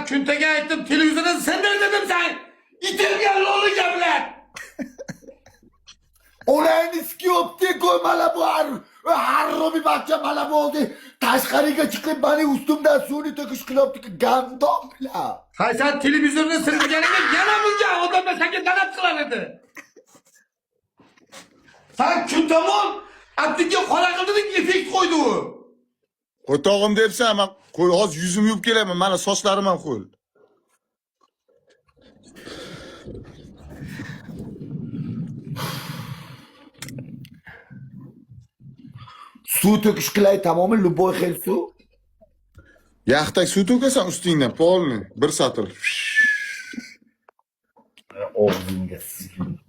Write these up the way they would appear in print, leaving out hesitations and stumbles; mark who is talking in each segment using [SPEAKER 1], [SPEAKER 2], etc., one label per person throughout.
[SPEAKER 1] Ben Künte'ye ettim televizyonu sen dedim sen. İtilgen lolu gemler.
[SPEAKER 2] Ulan eski optik mala bu harro bir bahçe mala bu oldu. Taşkarıga çıkıp bana üstümden suni töküş kloptik gandom la.
[SPEAKER 1] Hay sen televizyonunu sırtırkenine yanamınca o da mesela kanat kılanırdı. Sen Künte'min Abdülke kona kıldırdın efekt koydu.
[SPEAKER 3] O'tog'im debsan, men hozir yuzimni yuvib kelaman. Mana sochlarim ham qo'l.
[SPEAKER 2] Su töküş kılay tamamı luboy xel su.
[SPEAKER 3] Yaxtak suv to'kasan ustingdan, polni, bir satil.
[SPEAKER 2] Og'zingga sigin.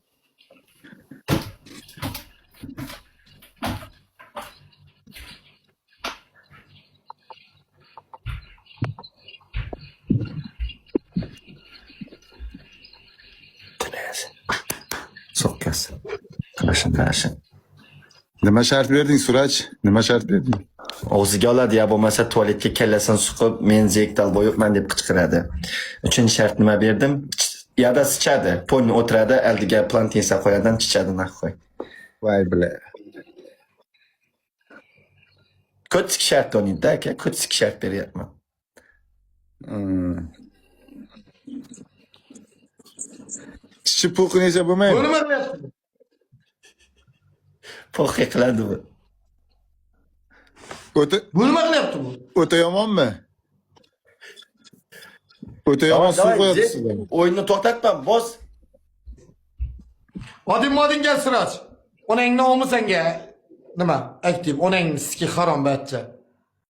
[SPEAKER 4] Sokkasi. Qarashin.
[SPEAKER 3] Nima shart berding, Suraj? Nima shart berding?
[SPEAKER 4] Og'ziga oladi ya bo'lmasa tualetga kallasini suqib, men zekdal bo'yibman deb qichqiradi. Uchinchi shart nima berdim? Yada sichadi, polni o'tiradi, oldiga plantensiya qo'yadidan chichadi naqoy.
[SPEAKER 3] Voy bila.
[SPEAKER 4] Ko'tsik shart o'ynaydi aka, ko'tsik shart beryapman.
[SPEAKER 3] Kishi po'qini esa bo'lmaydi.
[SPEAKER 1] Bunu mu yaptın?
[SPEAKER 4] Po'qi qiladi bu.
[SPEAKER 1] Bunu mu yaptın bu?
[SPEAKER 3] O'ta yomonmi? O'ta yomon suv qo'yapsiz.
[SPEAKER 4] O'yinni to'xtatma, boz.
[SPEAKER 1] Odin gel Sıraç. Onang nomi senga nima? Aktiv, onang siski harom bachcha.